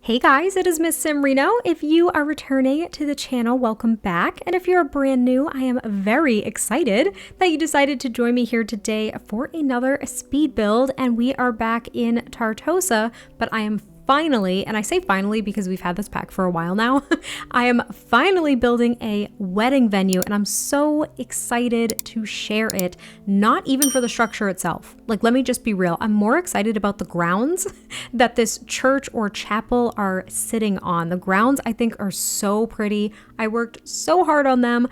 Hey guys, it is MissSimReno. If you are returning to the channel, welcome back. And if you're brand new, I am very excited that you decided to join me here today for another speed build. And we are back in Tartosa, but I am finally, and I say finally because we've had this pack for a while now, I am finally building a wedding venue and I'm so excited to share it, not even for the structure itself. Like, let me just be real. I'm more excited about the grounds that this church or chapel are sitting on. The grounds I think are so pretty. I worked so hard on them.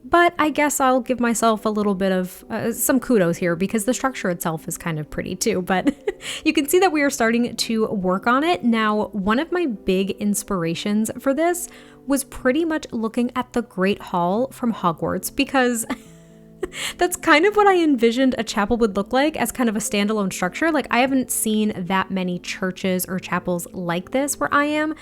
But I guess I'll give myself a little bit of some kudos here because the structure itself is kind of pretty too. But you can see that we are starting to work on it. Now, one of my big inspirations for this was pretty much looking at the Great Hall from Hogwarts because that's kind of what I envisioned a chapel would look like as kind of a standalone structure. Like, I haven't seen that many churches or chapels like this where I am.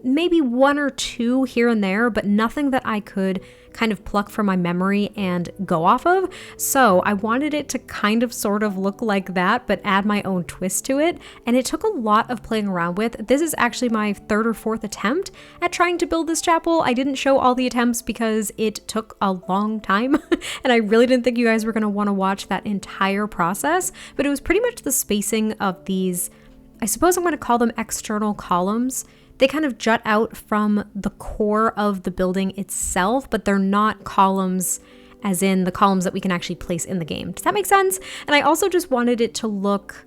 Maybe one or two here and there, but nothing that I could kind of pluck from my memory and go off of. So I wanted it to kind of sort of look like that, but add my own twist to it. And it took a lot of playing around with. This is actually my third or fourth attempt at trying to build this chapel. I didn't show all the attempts because it took a long time. And I really didn't think you guys were going to want to watch that entire process. But it was pretty much the spacing of these, I suppose I'm going to call them external columns. They kind of jut out from the core of the building itself, but they're not columns as in the columns that we can actually place in the game. Does that make sense? And I also just wanted it to look,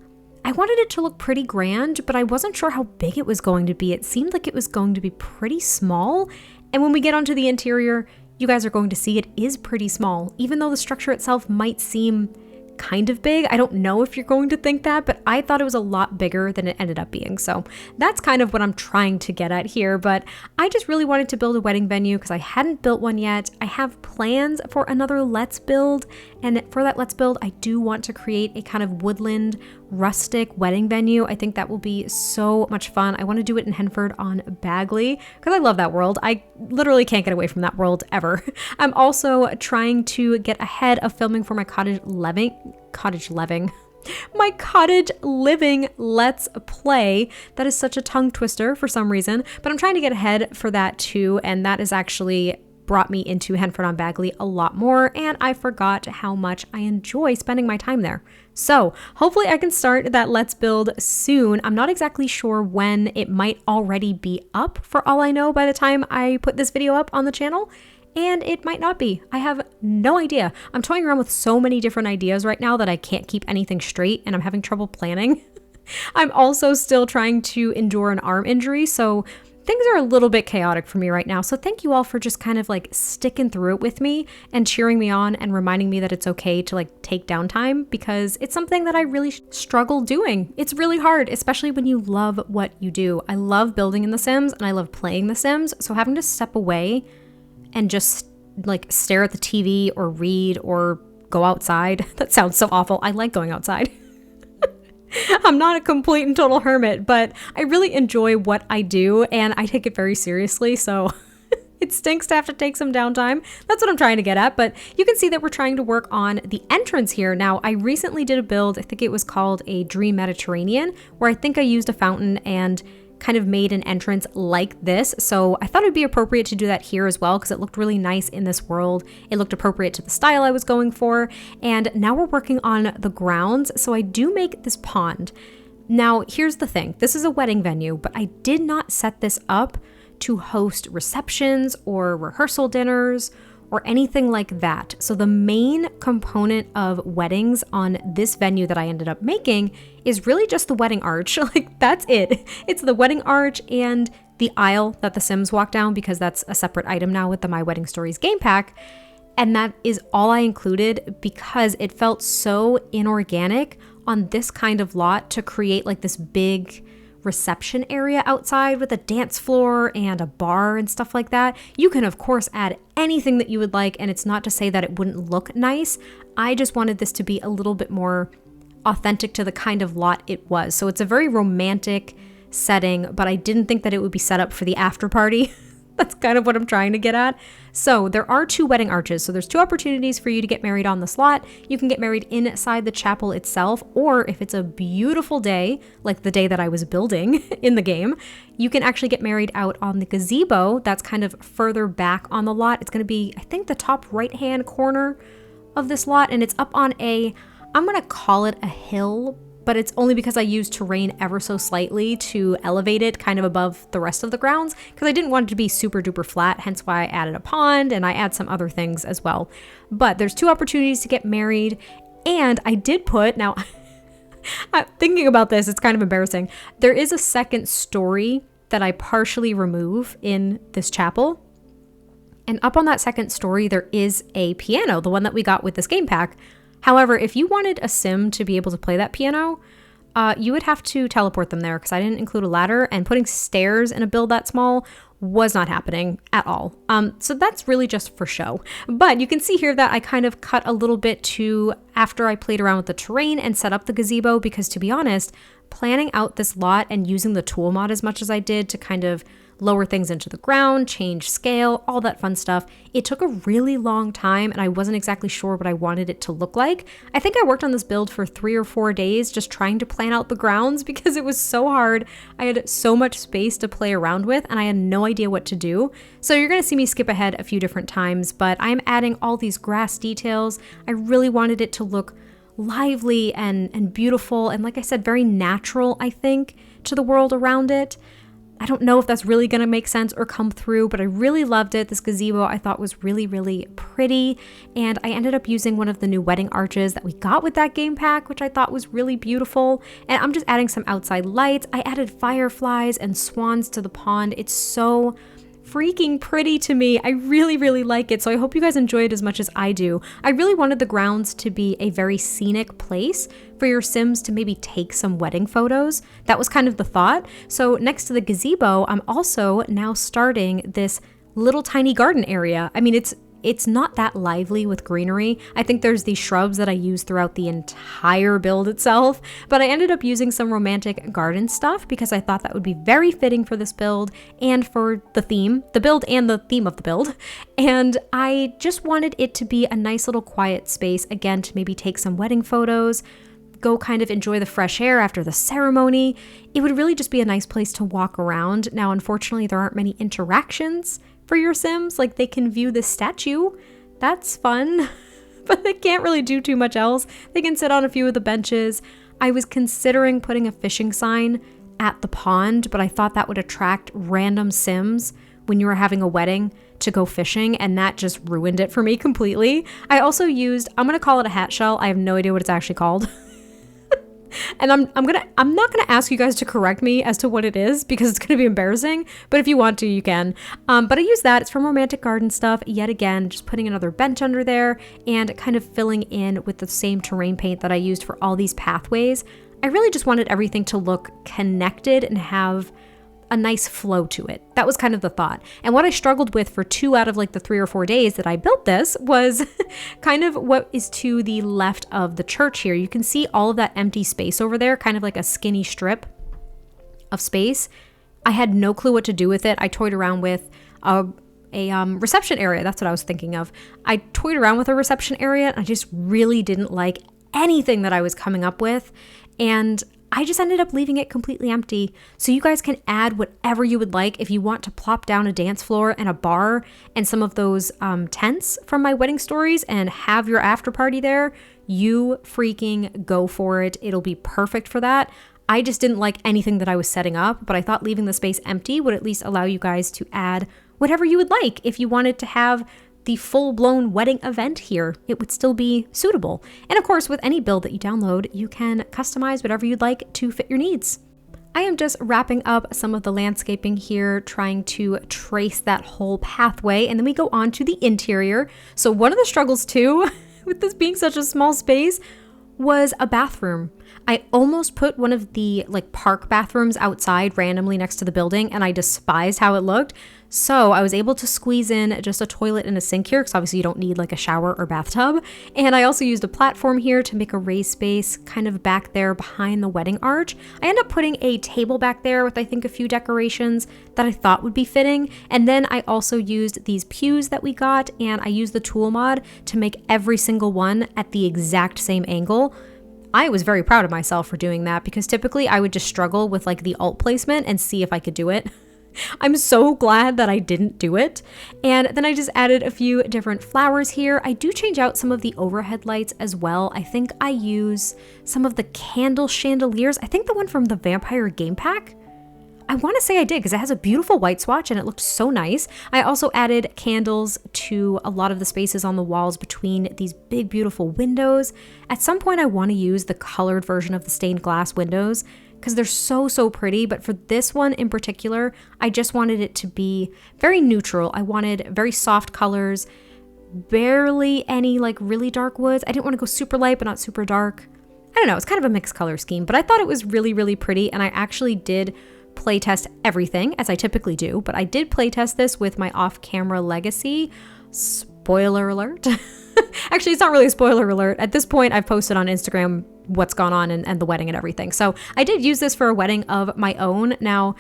pretty grand, but I wasn't sure how big it was going to be. It seemed like it was going to be pretty small. And when we get onto the interior, you guys are going to see it is pretty small, even though the structure itself might seem kind of big. I don't know if you're going to think that, but I thought it was a lot bigger than it ended up being. So that's kind of what I'm trying to get at here. But I just really wanted to build a wedding venue because I hadn't built one yet. I have plans for another Let's Build. And for that Let's Build, I do want to create a kind of woodland, rustic wedding venue. I think that will be so much fun. I want to do it in Henford on Bagley because I love that world. I literally can't get away from that world ever. I'm also trying to get ahead of filming for my cottage living Let's Play. That is such a tongue twister for some reason, but I'm trying to get ahead for that too, and that is actually brought me into Henford on Bagley a lot more, and I forgot how much I enjoy spending my time there. So hopefully I can start that Let's Build soon. I'm not exactly sure when. It might already be up for all I know by the time I put this video up on the channel. And it might not be. I have no idea. I'm toying around with so many different ideas right now that I can't keep anything straight and I'm having trouble planning. I'm also still trying to endure an arm injury, so things are a little bit chaotic for me right now. So thank you all for just kind of like sticking through it with me and cheering me on and reminding me that it's okay to like take downtime because it's something that I really struggle doing. It's really hard, especially when you love what you do. I love building in The Sims and I love playing The Sims. So having to step away and just like stare at the TV or read or go outside. That sounds so awful. I like going outside. I'm not a complete and total hermit, but I really enjoy what I do and I take it very seriously. So it stinks to have to take some downtime. That's what I'm trying to get at. But you can see that we're trying to work on the entrance here. Now, I recently did a build, I think it was called a Dream Mediterranean, where I think I used a fountain and kind of made an entrance like this. So I thought it'd be appropriate to do that here as well because it looked really nice in this world. It looked appropriate to the style I was going for. And now we're working on the grounds. So I do make this pond. Now, here's the thing. This is a wedding venue, but I did not set this up to host receptions or rehearsal dinners or anything like that. So the main component of weddings on this venue that I ended up making is really just the wedding arch. Like, that's it. It's the wedding arch and the aisle that the Sims walk down because that's a separate item now with the My Wedding Stories game pack. And that is all I included because it felt so inorganic on this kind of lot to create like this big reception area outside with a dance floor and a bar and stuff like that. You can of course add anything that you would like, and it's not to say that it wouldn't look nice. I just wanted this to be a little bit more authentic to the kind of lot it was. So it's a very romantic setting, but I didn't think that it would be set up for the after party That's kind of what I'm trying to get at. So there are 2 wedding arches. So there's 2 opportunities for you to get married on this lot. You can get married inside the chapel itself, or if it's a beautiful day, like the day that I was building in the game, you can actually get married out on the gazebo that's kind of further back on the lot. It's going to be, I think, the top right-hand corner of this lot, and it's up on I'm going to call it a hill, but it's only because I used terrain ever so slightly to elevate it kind of above the rest of the grounds, because I didn't want it to be super duper flat, hence why I added a pond and I add some other things as well. But there's 2 opportunities to get married, and I did put, now thinking about this, it's kind of embarrassing. There is a second story that I partially remove in this chapel. And up on that second story, there is a piano, the one that we got with this game pack. However, if you wanted a sim to be able to play that piano, you would have to teleport them there, because I didn't include a ladder, and putting stairs in a build that small was not happening at all. So that's really just for show. But you can see here that I kind of cut a little bit to after I played around with the terrain and set up the gazebo, because to be honest, planning out this lot and using the tool mod as much as I did to kind of lower things into the ground, change scale, all that fun stuff, it took a really long time, and I wasn't exactly sure what I wanted it to look like. I think I worked on this build for 3 or 4 days just trying to plan out the grounds, because it was so hard. I had so much space to play around with, and I had no idea what to do. So you're gonna see me skip ahead a few different times, but I'm adding all these grass details. I really wanted it to look lively and beautiful, and like I said, very natural, I think, to the world around it. I don't know if that's really going to make sense or come through, but I really loved it. This gazebo I thought was really, really pretty, and I ended up using one of the new wedding arches that we got with that game pack, which I thought was really beautiful, and I'm just adding some outside lights. I added fireflies and swans to the pond. It's so freaking pretty to me. I really, really like it, so I hope you guys enjoy it as much as I do. I really wanted the grounds to be a very scenic place for your Sims to maybe take some wedding photos. That was kind of the thought. So next to the gazebo, I'm also now starting this little tiny garden area. I mean, it's not that lively with greenery. I think there's these shrubs that I use throughout the entire build itself, but I ended up using some romantic garden stuff because I thought that would be very fitting for this build and for the theme, the build and the theme of the build. And I just wanted it to be a nice little quiet space, again, to maybe take some wedding photos, go kind of enjoy the fresh air after the ceremony. It would really just be a nice place to walk around. Now, unfortunately, there aren't many interactions for your Sims. Like, they can view the statue. That's fun, but they can't really do too much else. They can sit on a few of the benches. I was considering putting a fishing sign at the pond, but I thought that would attract random Sims when you were having a wedding to go fishing, and that just ruined it for me completely. I also used, I'm gonna call it a hat shell. I have no idea what it's actually called. And I'm not gonna ask you guys to correct me as to what it is, because it's gonna be embarrassing, but if you want to, you can. But I use that. It's from Romantic Garden Stuff. Yet again, just putting another bench under there and kind of filling in with the same terrain paint that I used for all these pathways. I really just wanted everything to look connected and have a nice flow to it. That was kind of the thought. And what I struggled with for 2 out of like the 3 or 4 days that I built this was kind of what is to the left of the church here. You can see all of that empty space over there, kind of like a skinny strip of space. I had no clue what to do with it. I toyed around with a reception area. That's what I was thinking of. I toyed around with a reception area, and I just really didn't like anything that I was coming up with. And I just ended up leaving it completely empty. So you guys can add whatever you would like. If you want to plop down a dance floor and a bar and some of those tents from my wedding stories and have your after party there, you freaking go for it. It'll be perfect for that. I just didn't like anything that I was setting up, but I thought leaving the space empty would at least allow you guys to add whatever you would like. If you wanted to have the full-blown wedding event here, it would still be suitable. And of course, with any build that you download, you can customize whatever you'd like to fit your needs. I am just wrapping up some of the landscaping here, trying to trace that whole pathway, and then we go on to the interior. So one of the struggles too, with this being such a small space, was a bathroom. I almost put one of the like park bathrooms outside randomly next to the building, and I despised how it looked. So I was able to squeeze in just a toilet and a sink here, because obviously you don't need like a shower or bathtub. And I also used a platform here to make a raised space kind of back there behind the wedding arch. I ended up putting a table back there with I think a few decorations that I thought would be fitting. And then I also used these pews that we got, and I used the tool mod to make every single one at the exact same angle. I was very proud of myself for doing that, because typically I would just struggle with like the alt placement and see if I could do it. I'm so glad that I didn't do it. And then I just added a few different flowers here. I do change out some of the overhead lights as well. I think I use some of the candle chandeliers. I think the one from the Vampire game pack. I want to say I did, because it has a beautiful white swatch and it looked so nice. I also added candles to a lot of the spaces on the walls between these big, beautiful windows. At some point, I want to use the colored version of the stained glass windows, because they're so pretty. But for this one in particular, I just wanted it to be very neutral. I wanted very soft colors, barely any like really dark woods. I didn't want to go super light, but not super dark. I don't know, it's kind of a mixed color scheme, but I thought it was really pretty. And I actually did playtest everything, as I typically do, but I did playtest this with my off-camera legacy. Spoiler alert. Actually, it's not really a spoiler alert. At this point, I've posted on Instagram what's gone on and the wedding and everything. So I did use this for a wedding of my own. Now,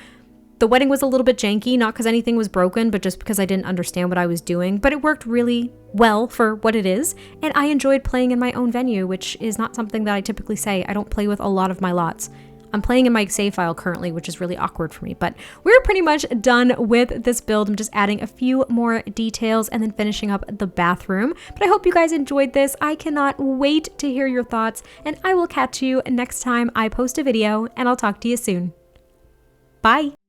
the wedding was a little bit janky, not because anything was broken, but just because I didn't understand what I was doing. But it worked really well for what it is. And I enjoyed playing in my own venue, which is not something that I typically say. I don't play with a lot of my lots. I'm playing in my save file currently, which is really awkward for me, but we're pretty much done with this build. I'm just adding a few more details and then finishing up the bathroom. But I hope you guys enjoyed this. I cannot wait to hear your thoughts, and I will catch you next time I post a video, and I'll talk to you soon. Bye.